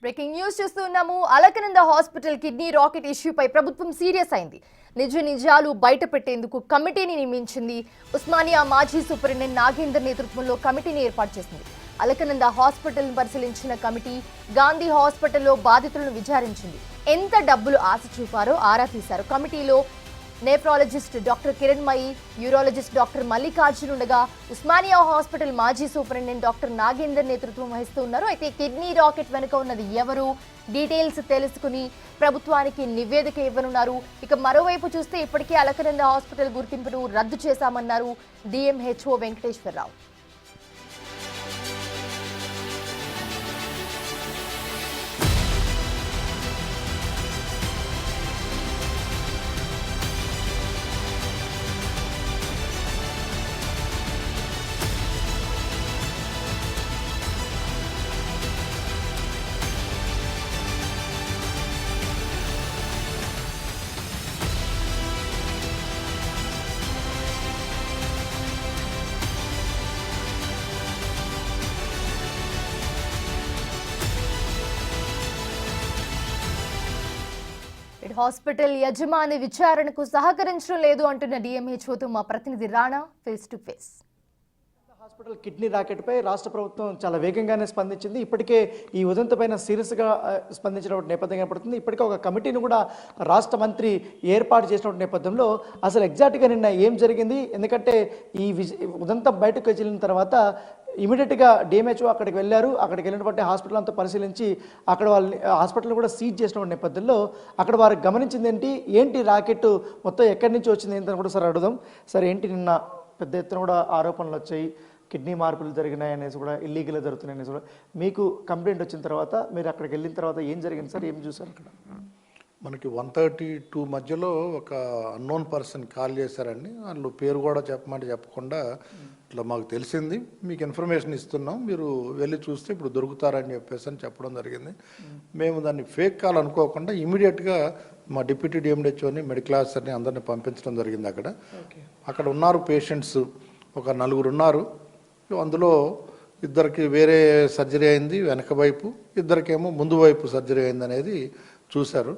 Breaking news చూస్తున్నాము. Alaknanda hospital kidney racket ఇష్యూపై ప్రభుత్వం serious అయింది. నిజాలు బయట పెట్టేందుకు కమిటీని నియమించింది. ఉస్మానియా మాజీ సూపరింటెండెంట్ నాగేందర్ నేతృత్వంలో కమిటీని ఏర్పాటు చేసింది. అలకనంద హాస్పిటల్ను పరిశీలించిన కమిటీ గాంధీ హాస్పిటల్లో బాధితులను విచారించింది. ఎంత డబ్బులు ఆశ చూపారో ఆరా తీశారు. కమిటీలో nephrologist doctor Kiranmayi, urologist doctor Mallikarjun ఉండగా ఉస్మానియా హాస్పిటల్ మాజీ సూపరింటెండెంట్ డాక్టర్ నాగేందర్ నేతృత్వం వహిస్తున్నారు. అయితే కిడ్నీ రాకెట్ వెనుక ఉన్నది ఎవరు, డీటెయిల్స్ తెలుసుకుని ప్రభుత్వానికి నివేదిక ఇవ్వనున్నారు. ఇక మరోవైపు చూస్తే ఇప్పటికే అలకనంద హాస్పిటల్ గుర్తింపును రద్దు చేశామన్నారు డిఎంహెచ్ఓ వెంకటేశ్వరరావు. హాస్పిటల్ యజమాని విచారణకు సహకరించడం లేదు అంటున్న డిఎంహెచ్ఓతో మా ప్రతినిధి Rana face to face. Hospital kidney రాకెట్పై రాష్ట్ర ప్రభుత్వం చాలా వేగంగానే స్పందించింది. ఇప్పటికే ఈ ఉదంతపైన సీరియస్గా స్పందించిన నేపథ్యం కనపడుతుంది. ఇప్పటికే ఒక కమిటీని కూడా రాష్ట్ర మంత్రి ఏర్పాటు చేసిన నేపథ్యంలో అసలు ఎగ్జాక్ట్గా నిన్న ఏం జరిగింది, ఎందుకంటే ఈ ఉదంతం బయటకు వెళ్ళిన తర్వాత ఇమీడియట్గా డిఎంహెచ్ఓ అక్కడికి వెళ్ళారు. అక్కడికి వెళ్ళినటువంటి హాస్పిటల్ అంతా పరిశీలించి అక్కడ వాళ్ళని హాస్పిటల్ కూడా సీజ్ చేసిన నేపథ్యంలో అక్కడ వారు గమనించింది ఏంటి రాకెట్ మొత్తం ఎక్కడి నుంచి వచ్చింది ఏంటని కూడా సార్ అడుగుదాం. సార్ ఏంటి నిన్న పెద్ద ఎత్తున కూడా ఆరోపణలు వచ్చాయి, కిడ్నీ మార్పులు జరిగినాయి అనేసి కూడా, ఇల్లీగల్గా జరుగుతున్నాయి అనేసి కూడా. మీకు కంప్లైంట్ వచ్చిన తర్వాత మీరు అక్కడికి వెళ్ళిన తర్వాత ఏం జరిగింది సార్, ఏం చూసారు అక్కడ? మనకి 1:32 మధ్యలో ఒక అన్నోన్ పర్సన్ కాల్ చేశారండి. వాళ్ళు పేరు కూడా చెప్పకుండా ఇట్లా మాకు తెలిసింది, మీకు ఇన్ఫర్మేషన్ ఇస్తున్నాం, మీరు వెళ్ళి చూస్తే ఇప్పుడు దొరుకుతారని చెప్పడం జరిగింది. మేము దాన్ని ఫేక్ కాల్ అనుకోకుండా ఇమీడియట్గా మా డిప్యూటీ డిఎంహెచ్ఓని, మెడికల్ ఆఫీసర్ని అందరినీ పంపించడం జరిగింది. అక్కడ ఉన్నారు పేషెంట్స్, ఒక 4 ఉన్నారు. అందులో ఇద్దరికి వేరే సర్జరీ అయింది వెనక వైపు, ఇద్దరికేమో ముందు వైపు సర్జరీ అయింది అనేది చూశారు.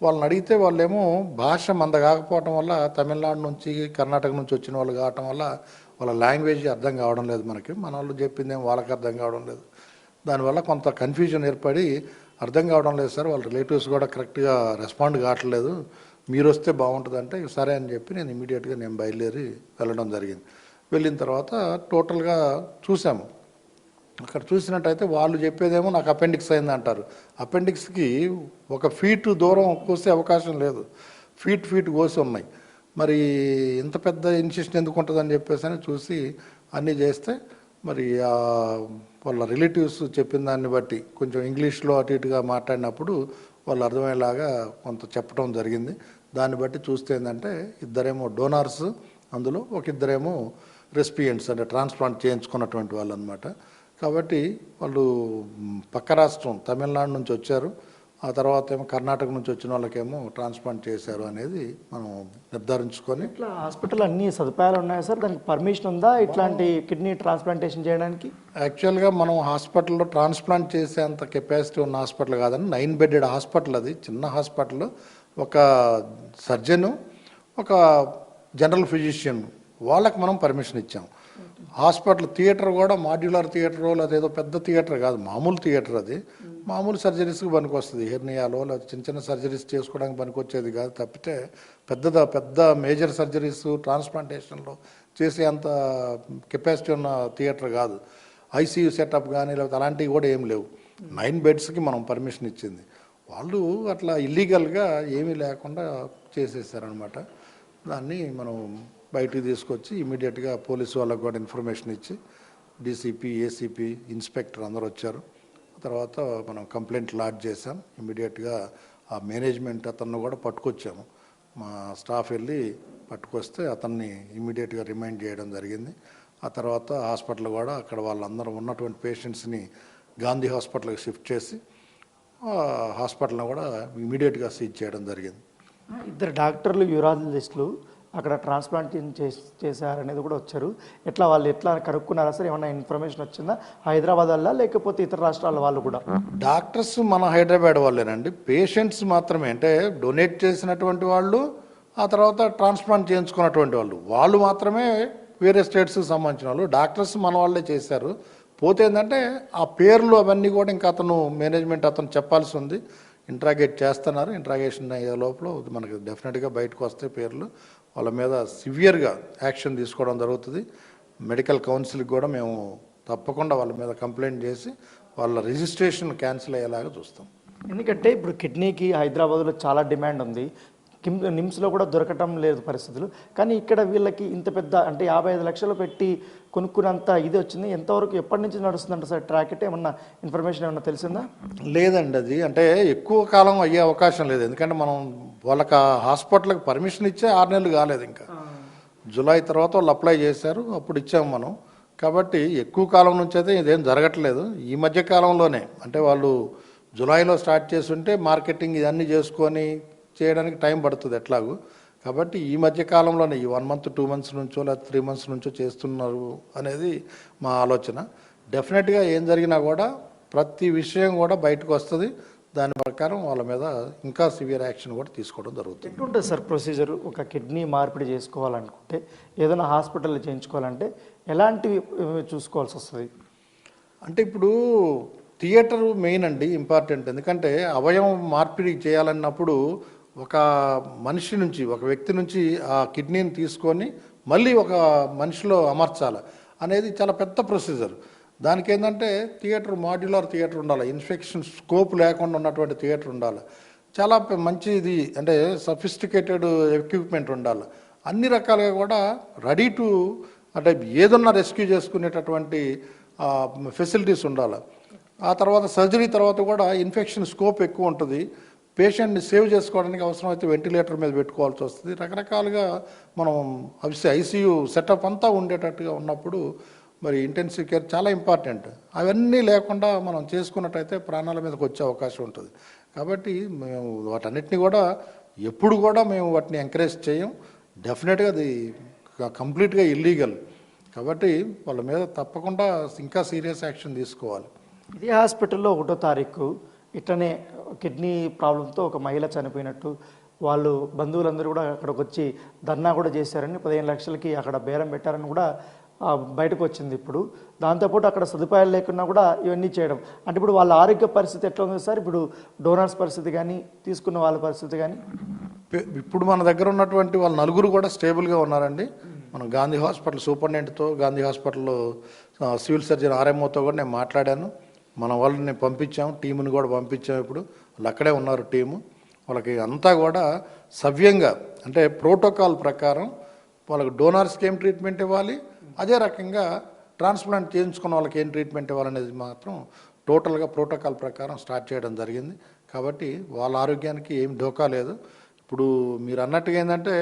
వాళ్ళని అడిగితే వాళ్ళేమో భాష మంద కాకపోవటం వల్ల, తమిళనాడు నుంచి కర్ణాటక నుంచి వచ్చిన వాళ్ళు కావటం వల్ల వాళ్ళ లాంగ్వేజ్ అర్థం కావడం లేదు మనకి. మన వాళ్ళు చెప్పిందేమో వాళ్ళకి అర్థం కావడం లేదు. దానివల్ల కొంత కన్ఫ్యూజన్ ఏర్పడి అర్థం కావడం లేదు సార్, వాళ్ళ రిలేటివ్స్ కూడా కరెక్ట్గా రెస్పాండ్ కావట్లేదు, మీరు వస్తే బాగుంటుందంటే సరే అని చెప్పి నేను ఇమీడియట్గా బయలుదేరి వెళ్ళడం జరిగింది. వెళ్ళిన తర్వాత టోటల్గా చూసాము. అక్కడ చూసినట్టయితే వాళ్ళు చెప్పేదేమో నాకు అపెండిక్స్ అయింది అంటారు. అపెండిక్స్కి 1 ఫీట్ దూరం కోసే అవకాశం లేదు, ఫీట్ కోసి ఉన్నాయి. మరి ఇంత పెద్ద ఇన్సిషన్ ఎందుకు ఉంటుందని చెప్పేసి చూసి అన్నీ చేస్తే మరి వాళ్ళ రిలేటివ్స్ చెప్పిన దాన్ని బట్టి కొంచెం ఇంగ్లీష్లో అటు ఇటుగా మాట్లాడినప్పుడు వాళ్ళు అర్థమయ్యేలాగా కొంత చెప్పడం జరిగింది. దాన్ని బట్టి చూస్తే ఏంటంటే ఇద్దరేమో డోనార్స్, అందులో ఇద్దరేమో రెసిపియెంట్స్, అంటే ట్రాన్స్ప్లాంట్ చేయించుకున్నటువంటి వాళ్ళు అనమాట. కాబట్టి వాళ్ళు పక్క రాష్ట్రం తమిళనాడు నుంచి వచ్చారు, ఆ తర్వాత ఏమో కర్ణాటక నుంచి వచ్చిన వాళ్ళకేమో ట్రాన్స్ప్లాంట్ చేశారు అనేది మనం నిర్ధారించుకొని. ఇట్లా హాస్పిటల్ అన్ని సదుపాయాలు ఉన్నాయా సార్, దానికి పర్మిషన్ ఉందా ఇట్లాంటి కిడ్నీ ట్రాన్స్ప్లాంటేషన్ చేయడానికి? యాక్చువల్గా మనం హాస్పిటల్లో ట్రాన్స్ప్లాంట్ చేసేంత కెపాసిటీ ఉన్న హాస్పిటల్ కాదని, 9 బెడెడ్ హాస్పిటల్, అది చిన్న హాస్పిటల్. ఒక సర్జను, ఒక జనరల్ ఫిజిషియన్, వాళ్ళకి మనం పర్మిషన్ ఇచ్చాం. హాస్పిటల్ థియేటర్ కూడా మాడ్యులర్ థియేటర్, అదేదో పెద్ద థియేటర్ కాదు, మామూలు థియేటర్. అది మామూలు సర్జరీస్కి పనికి వస్తుంది, హెర్నియాలో లేదా చిన్న సర్జరీస్ చేసుకోవడానికి పనికి వచ్చేది కాదు. తప్పితే పెద్ద మేజర్ సర్జరీస్, ట్రాన్స్ప్లాంటేషన్లో చేసే అంత కెపాసిటీ ఉన్న థియేటర్ కాదు. ఐసీయూ సెటప్ కానీ లేకపోతే అలాంటివి కూడా ఏం లేవు. 9 బెడ్స్కి మనం పర్మిషన్ ఇచ్చింది. వాళ్ళు అట్లా ఇల్లీగల్గా ఏమీ లేకుండా చేసేసారనమాట. దాన్ని మనం బయటికి తీసుకొచ్చి ఇమీడియట్గా పోలీసు వాళ్ళకు కూడా ఇన్ఫర్మేషన్ ఇచ్చి డీసీపీ, ఏసీపీ, ఇన్స్పెక్టర్ అందరూ వచ్చారు. తర్వాత మనం కంప్లైంట్ లాడ్జ్ చేసాం. ఇమీడియట్గా ఆ మేనేజ్మెంట్ అతన్ని కూడా పట్టుకొచ్చాము. మా స్టాఫ్ వెళ్ళి పట్టుకొస్తే అతన్ని ఇమీడియట్గా రిమైండ్ చేయడం జరిగింది. ఆ తర్వాత హాస్పిటల్ కూడా అక్కడ వాళ్ళందరూ ఉన్నటువంటి పేషెంట్స్ని గాంధీ హాస్పిటల్కి షిఫ్ట్ చేసి హాస్పిటల్ని కూడా ఇమీడియట్గా సీజ్ చేయడం జరిగింది. ఇద్దరు డాక్టర్లు, యూరాలజిస్టులు అక్కడ ట్రాన్స్ప్లాంటేషన్ చేశారనేది కూడా వచ్చారు. వాళ్ళు ఎట్లా కనుక్కున్నారా సార్? ఏమన్నా ఇన్ఫర్మేషన్ వచ్చిందా హైదరాబాద్ వల్ల, లేకపోతే ఇతర రాష్ట్రాల వాళ్ళు కూడా? డాక్టర్స్ మన హైదరాబాద్ వాళ్ళేనండి. పేషెంట్స్ మాత్రమే, అంటే డొనేట్ చేసినటువంటి వాళ్ళు, ఆ తర్వాత ట్రాన్స్ప్లాంట్ చేయించుకున్నటువంటి వాళ్ళు మాత్రమే వేరే స్టేట్స్కి సంబంధించిన వాళ్ళు. డాక్టర్స్ మన వాళ్ళే చేశారు. పోతే ఏంటంటే ఆ పేర్లు అవన్నీ కూడా ఇంకా అతను మేనేజ్మెంట్ అతను చెప్పాల్సి ఉంది. ఇంట్రాగేట్ చేస్తున్నారు. ఇంట్రాగేషన్ అయ్యే లోపల మనకి డెఫినెట్గా బయటకు వస్తే పేర్లు, వాళ్ళ మీద సివియర్గా యాక్షన్ తీసుకోవడం జరుగుతుంది. మెడికల్ కౌన్సిల్కి కూడా మేము తప్పకుండా వాళ్ళ మీద కంప్లైంట్ చేసి వాళ్ళ రిజిస్ట్రేషన్ క్యాన్సిల్ అయ్యేలాగా చూస్తాం. ఎందుకంటే ఇప్పుడు కిడ్నీకి హైదరాబాద్లో చాలా డిమాండ్ ఉంది. నిమ్స్లో కూడా దొరకటం లేదు పరిస్థితులు. కానీ ఇక్కడ వీళ్ళకి ఇంత పెద్ద అంటే 55 లక్షలు పెట్టి కొనుక్కున్నంత ఇది వచ్చింది. ఎంతవరకు ఎప్పటి నుంచి నడుస్తుందంట సార్ ట్రాకెట్? ఏమన్నా ఇన్ఫర్మేషన్ ఏమన్నా తెలిసిందా? లేదండి, అది అంటే ఎక్కువ కాలం అయ్యే అవకాశం లేదు. ఎందుకంటే మనం వాళ్ళకి హాస్పిటల్కి పర్మిషన్ ఇచ్చే 6 నెలలు కాలేదు. ఇంకా జూలై తర్వాత వాళ్ళు అప్లై చేశారు, అప్పుడు ఇచ్చాము మనం. కాబట్టి ఎక్కువ కాలం నుంచి అయితే ఇదేం జరగట్లేదు. ఈ మధ్య కాలంలోనే, అంటే వాళ్ళు జూలైలో స్టార్ట్ చేస్తుంటే మార్కెటింగ్ ఇవన్నీ చేసుకొని చేయడానికి టైం పడుతుంది ఎట్లాగూ. కాబట్టి ఈ మధ్య కాలంలోనే ఈ 1 మంత్ 2 మంత్స్ నుంచో లేదా 3 మంత్స్ నుంచో చేస్తున్నారు అనేది మా ఆలోచన. డెఫినెట్గా ఏం జరిగినా కూడా ప్రతి విషయం కూడా బయటకు వస్తుంది. దాని ప్రకారం వాళ్ళ మీద ఇంకా సివియర్ యాక్షన్ కూడా తీసుకోవడం జరుగుతుంది. ఎట్లుంటుంది సార్ ప్రొసీజర్? ఒక కిడ్నీ మార్పిడి చేసుకోవాలనుకుంటే, ఏదైనా హాస్పిటల్లో చేయించుకోవాలంటే ఎలాంటివి చూసుకోవాల్సి వస్తుంది? అంటే ఇప్పుడు థియేటర్ మెయిన్ అండి, ఇంపార్టెంట్. ఎందుకంటే అవయవం మార్పిడి చేయాలన్నప్పుడు ఒక మనిషి నుంచి, ఒక వ్యక్తి నుంచి ఆ కిడ్నీని తీసుకొని మళ్ళీ ఒక మనిషిలో అమర్చాలి అనేది చాలా పెద్ద ప్రొసీజర్. దానికి ఏంటంటే థియేటర్, మాడ్యులర్ థియేటర్ ఉండాలి, ఇన్ఫెక్షన్ స్కోప్ లేకుండా ఉన్నటువంటి థియేటర్ ఉండాలి, చాలా మంచిది, అంటే సఫిస్టికేటెడ్ ఎక్విప్మెంట్ ఉండాలి. అన్ని రకాలుగా కూడా రెడీ టు, అంటే ఏదన్నా రెస్క్యూ చేసుకునేటటువంటి ఫెసిలిటీస్ ఉండాలి. ఆ తర్వాత సర్జరీ తర్వాత కూడా ఇన్ఫెక్షన్ స్కోప్ ఎక్కువ ఉంటుంది. పేషెంట్ని సేవ్ చేసుకోవడానికి అవసరమైతే వెంటిలేటర్ మీద పెట్టుకోవాల్సి వస్తుంది. రకరకాలుగా మనం ఐసీయూ సెటప్ అంతా ఉండేటట్టుగా ఉన్నప్పుడు మరి ఇంటెన్సివ్ కేర్ చాలా ఇంపార్టెంట్. అవన్నీ లేకుండా మనం చేసుకున్నట్టయితే ప్రాణాల మీదకి వచ్చే అవకాశం ఉంటుంది. కాబట్టి మేము వాటన్నిటిని కూడా ఎప్పుడు కూడా మేము వాటిని ఎంకరేజ్ చేయం. డెఫినెట్గా అది కంప్లీట్గా ఇల్లీగల్. కాబట్టి వాళ్ళ మీద తప్పకుండా ఇంకా సీరియస్ యాక్షన్ తీసుకోవాలి. ఇదే హాస్పిటల్లో 1వ తారీఖు ఇట్లనే కిడ్నీ ప్రాబ్లంతో ఒక మహిళ చనిపోయినట్టు వాళ్ళు బంధువులందరూ కూడా అక్కడికి వచ్చి ధర్నా కూడా చేశారని, 15 లక్షలకి అక్కడ బేరం పెట్టారని కూడా బయటకు వచ్చింది. ఇప్పుడు దాంతోపాటు అక్కడ సదుపాయాలు లేకున్నా కూడా ఇవన్నీ చేయడం అంటే ఇప్పుడు వాళ్ళ ఆరోగ్య పరిస్థితి ఎట్లా ఉంది సార్? ఇప్పుడు డోనర్స్ పరిస్థితి కానీ, తీసుకున్న వాళ్ళ పరిస్థితి కానీ? ఇప్పుడు మన దగ్గర ఉన్నటువంటి వాళ్ళు 4 కూడా స్టేబుల్గా ఉన్నారండి. మనం గాంధీ హాస్పిటల్ సూపరింటెండెంట్తో, గాంధీ హాస్పిటల్లో సివిల్ సర్జన్ ఆర్ఎంఓతో కూడా నేను మాట్లాడాను. మన వాళ్ళని పంపించాము, టీముని కూడా పంపించాము. ఇప్పుడు వాళ్ళు అక్కడే ఉన్నారు టీము. వాళ్ళకి అంతా కూడా సవ్యంగా, అంటే ప్రోటోకాల్ ప్రకారం వాళ్ళకి డోనార్స్కి ఏం ట్రీట్మెంట్ ఇవ్వాలి, అదే రకంగా ట్రాన్స్ప్లాంట్ చేయించుకున్న వాళ్ళకి ఏం ట్రీట్మెంట్ ఇవ్వాలనేది మాత్రం టోటల్గా ప్రోటోకాల్ ప్రకారం స్టార్ట్ చేయడం జరిగింది. కాబట్టి వాళ్ళ ఆరోగ్యానికి ఏం డోకా లేదు. ఇప్పుడు మీరు అన్నట్టుగా ఏంటంటే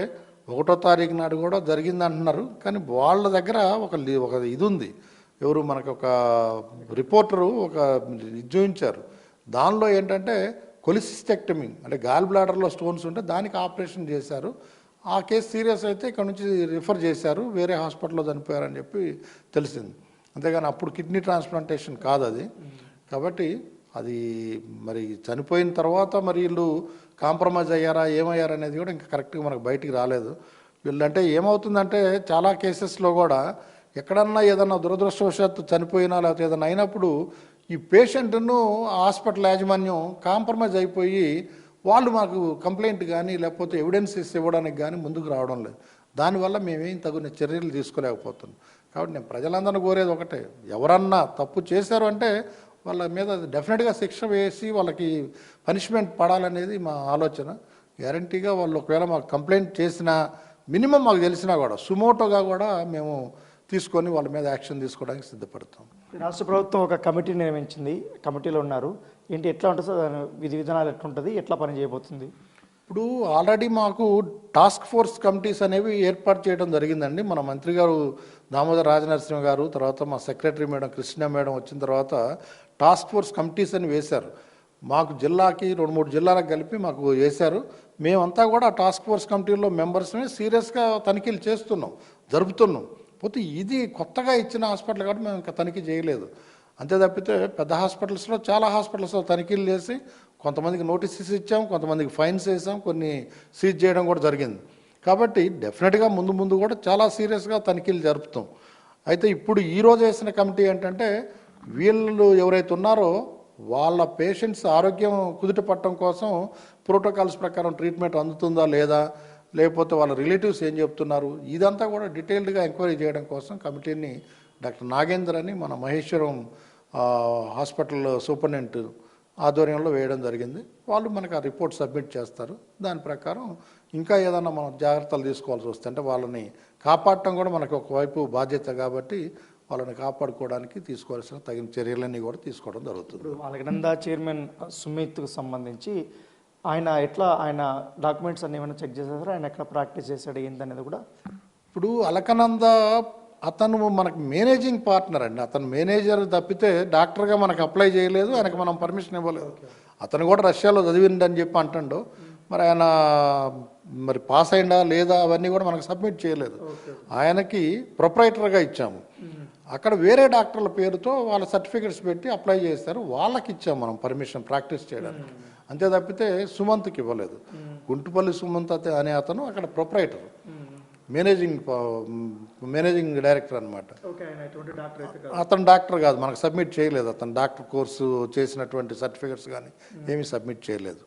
1వ తారీఖు నాడు కూడా జరిగింది అంటున్నారు. కానీ వాళ్ళ దగ్గర ఒక ఇది ఉంది. ఎవరు మనకు ఒక రిపోర్టరు ఒక చూపించారు. దానిలో ఏంటంటే కొలిసిస్టెక్టమీ, అంటే గాల్ బ్లాడర్లో స్టోన్స్ ఉంటే దానికి ఆపరేషన్ చేశారు. ఆ కేసు సీరియస్ అయితే ఇక్కడ నుంచి రిఫర్ చేశారు, వేరే హాస్పిటల్లో చనిపోయారని చెప్పి తెలిసింది. అంతేగాని అప్పుడు కిడ్నీ ట్రాన్స్ప్లాంటేషన్ కాదు అది. కాబట్టి అది మరి చనిపోయిన తర్వాత మరి వీళ్ళు కాంప్రమైజ్ అయ్యారా, ఏమయ్యారా అనేది కూడా ఇంకా కరెక్ట్గా మనకు బయటికి రాలేదు. వీళ్ళంటే ఏమవుతుందంటే చాలా కేసెస్లో కూడా ఎక్కడన్నా ఏదన్నా దురదృష్టవశాత్తు చనిపోయినా లేకపోతే ఏదైనా అయినప్పుడు ఈ పేషెంట్ను హాస్పిటల్ యాజమాన్యం కాంప్రమైజ్ అయిపోయి వాళ్ళు మాకు కంప్లైంట్ కానీ లేకపోతే ఎవిడెన్సెస్ ఇవ్వడానికి కానీ ముందుకు రావడం లేదు. దానివల్ల మేమేం తగిన చర్యలు తీసుకోలేకపోతున్నాం. కాబట్టి నేను ప్రజలందరినీ కోరేది ఒకటే, ఎవరన్నా తప్పు చేశారు అంటే వాళ్ళ మీద డెఫినెట్గా శిక్ష వేసి వాళ్ళకి పనిష్మెంట్ పడాలనేది మా ఆలోచన. గ్యారంటీగా వాళ్ళు ఒకవేళ మాకు కంప్లైంట్ చేసినా, మినిమం మాకు తెలిసినా కూడా సుమోటోగా కూడా మేము తీసుకొని వాళ్ళ మీద యాక్షన్ తీసుకోవడానికి సిద్ధపడతాం. రాష్ట్ర ప్రభుత్వం ఒక కమిటీని నియమించింది, కమిటీలో ఉన్నారు. ఏంటి, ఎట్లా ఉంటుంది సార్ విధి విధానాలు, ఎట్లుంటుంది, ఎట్లా పని చేయబోతుంది? ఇప్పుడు ఆల్రెడీ మాకు టాస్క్ ఫోర్స్ కమిటీస్ అనేవి ఏర్పాటు చేయడం జరిగిందండి. మన మంత్రి గారు దామోదర్ రాజనరసింహ గారు, తర్వాత మా సెక్రటరీ మేడం కృష్ణ మేడం వచ్చిన తర్వాత టాస్క్ ఫోర్స్ కమిటీస్ అని వేశారు. మాకు జిల్లాకి 2-3 జిల్లాలకు కలిపి మాకు వేశారు. మేమంతా కూడా టాస్క్ ఫోర్స్ కమిటీలో మెంబర్స్ని సీరియస్గా తనిఖీలు చేస్తున్నాం, జరుపుతున్నాం. పోతే ఇది కొత్తగా ఇచ్చిన హాస్పిటల్ కాబట్టి మేము ఇంకా తనిఖీ చేయలేదు. అంతే తప్పితే పెద్ద హాస్పిటల్స్లో చాలా హాస్పిటల్స్లో తనిఖీలు చేసి కొంతమందికి నోటీసెస్ ఇచ్చాం, కొంతమందికి ఫైన్స్ వేసాం, కొన్ని సీజ్ చేయడం కూడా జరిగింది. కాబట్టి డెఫినెట్గా ముందు కూడా చాలా సీరియస్గా తనిఖీలు జరుపుతాం. అయితే ఇప్పుడు ఈరోజు వేసిన కమిటీ ఏంటంటే వీళ్ళు ఎవరైతే ఉన్నారో వాళ్ళ పేషెంట్స్ ఆరోగ్యం కుదుట పట్టడం కోసం ప్రోటోకాల్స్ ప్రకారం ట్రీట్మెంట్ అందుతుందా లేదా, లేకపోతే వాళ్ళ రిలేటివ్స్ ఏం చెప్తున్నారు, ఇదంతా కూడా డీటెయిల్డ్గా ఎంక్వైరీ చేయడం కోసం కమిటీని డాక్టర్ నాగేందర్ అని మన మహేశ్వరం హాస్పిటల్ సూపరింటెండెంట్ ఆధ్వర్యంలో వేయడం జరిగింది. వాళ్ళు మనకు ఆ రిపోర్ట్ సబ్మిట్ చేస్తారు. దాని ప్రకారం ఇంకా ఏదైనా మనం జాగ్రత్తలు తీసుకోవాల్సి వస్తే అంటే వాళ్ళని కాపాడటం కూడా మనకు ఒకవైపు బాధ్యత కాబట్టి వాళ్ళని కాపాడుకోవడానికి తీసుకోవాల్సిన తగిన చర్యలన్నీ కూడా తీసుకోవడం జరుగుతుంది. ఇప్పుడు అలకనంద చైర్మన్ సుమిత్కు సంబంధించి ఆయన డాక్యుమెంట్స్ అన్ని ఏమైనా చెక్ చేసేసారు, ఆయన ఎక్కడ ప్రాక్టీస్ చేశాడు ఏంటనేది కూడా. ఇప్పుడు అలకనంద అతను మనకు మేనేజింగ్ పార్ట్నర్ అండి. అతను మేనేజర్ తప్పితే డాక్టర్గా మనకు అప్లై చేయలేదు, ఆయనకు మనం పర్మిషన్ ఇవ్వలేదు. అతను కూడా రష్యాలో చదివిండని చెప్పి అంటాడు. మరి ఆయన మరి పాస్ అయిందా లేదా అవన్నీ కూడా మనకు సబ్మిట్ చేయలేదు. ఆయనకి ప్రొపరైటర్గా ఇచ్చాము. అక్కడ వేరే డాక్టర్ల పేరుతో వాళ్ళ సర్టిఫికెట్స్ పెట్టి అప్లై చేస్తారు, వాళ్ళకి ఇచ్చాము మనం పర్మిషన్ ప్రాక్టీస్ చేయడానికి. అంతే తప్పితే సుమంత్కి ఇవ్వలేదు. గుంటుపల్లి సుమంత్ అనే అతను అక్కడ ప్రొపరైటర్, మేనేజింగ్ డైరెక్టర్ అనమాట. అతను డాక్టర్ కాదు, మనకు సబ్మిట్ చేయలేదు. అతను డాక్టర్ కోర్సు చేసినటువంటి సర్టిఫికెట్స్ కానీ ఏమీ సబ్మిట్ చేయలేదు.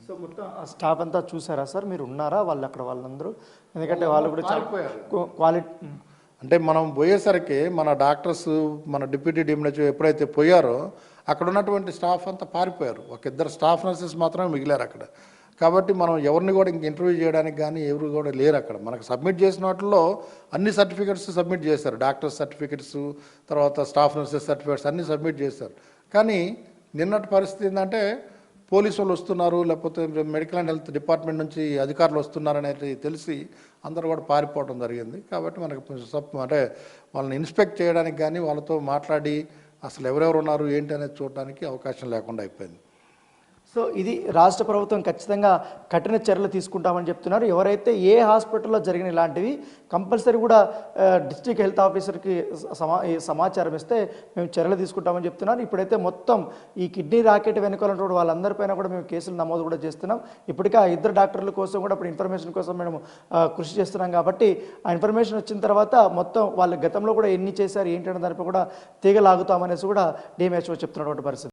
సో మొత్తం స్టాఫ్ అంతా చూసారా సార్, మీరు ఉన్నారా వాళ్ళు అక్కడ వాళ్ళందరూ? ఎందుకంటే వాళ్ళు కూడా క్వాలిటీ అంటే మనం పోయేసరికి మన డాక్టర్స్ మన డిప్యూటీ డిఎంహెచ్ఓ ఎప్పుడైతే పోయారో అక్కడ ఉన్నటువంటి స్టాఫ్ అంతా పారిపోయారు. ఒక 2 స్టాఫ్ నర్సెస్ మాత్రమే మిగిలారు అక్కడ. కాబట్టి మనం ఎవరిని కూడా ఇంక ఇంటర్వ్యూ చేయడానికి కానీ ఎవరు కూడా లేరు అక్కడ. మనకు సబ్మిట్ చేసిన వాటిల్లో అన్ని సర్టిఫికెట్స్ సబ్మిట్ చేశారు, డాక్టర్స్ సర్టిఫికెట్స్, తర్వాత స్టాఫ్ నర్సెస్ సర్టిఫికెట్స్ అన్నీ సబ్మిట్ చేశారు. కానీ నిన్నటి పరిస్థితి ఏంటంటే పోలీసు వాళ్ళు వస్తున్నారు, లేకపోతే మెడికల్ అండ్ హెల్త్ డిపార్ట్మెంట్ నుంచి అధికారులు వస్తున్నారు అనేది తెలిసి అందరూ కూడా పారిపోవడం జరిగింది. కాబట్టి మనకు అంటే వాళ్ళని ఇన్స్పెక్ట్ చేయడానికి కానీ వాళ్ళతో మాట్లాడి అసలు ఎవరెవరు ఉన్నారు ఏంటి అనేది చూడడానికి అవకాశం లేకుండా అయిపోయింది. సో ఇది రాష్ట్ర ప్రభుత్వం ఖచ్చితంగా కఠిన చర్యలు తీసుకుంటామని చెప్తున్నారు. ఎవరైతే ఏ హాస్పిటల్లో జరిగిన ఇలాంటివి కంపల్సరీ కూడా డిస్ట్రిక్ట్ హెల్త్ ఆఫీసర్కి సమాచారం ఇస్తే మేము చర్యలు తీసుకుంటామని చెప్తున్నారు. ఇప్పుడైతే మొత్తం ఈ కిడ్నీ రాకెట్ వెనుకలు వాళ్ళందరిపైన కూడా మేము కేసులు నమోదు కూడా చేస్తున్నాం. ఇప్పటికే ఆ 2 డాక్టర్ల కోసం కూడా ఇప్పుడు ఇన్ఫర్మేషన్ కోసం మేము కృషి చేస్తున్నాం. కాబట్టి ఆ ఇన్ఫర్మేషన్ వచ్చిన తర్వాత మొత్తం వాళ్ళు గతంలో కూడా ఎన్ని చేశారు ఏంటనే దానిపై కూడా తీగలాగుతామనేసి కూడా డిఎంహెచ్ఓ చెప్తున్నటువంటి పరిస్థితి.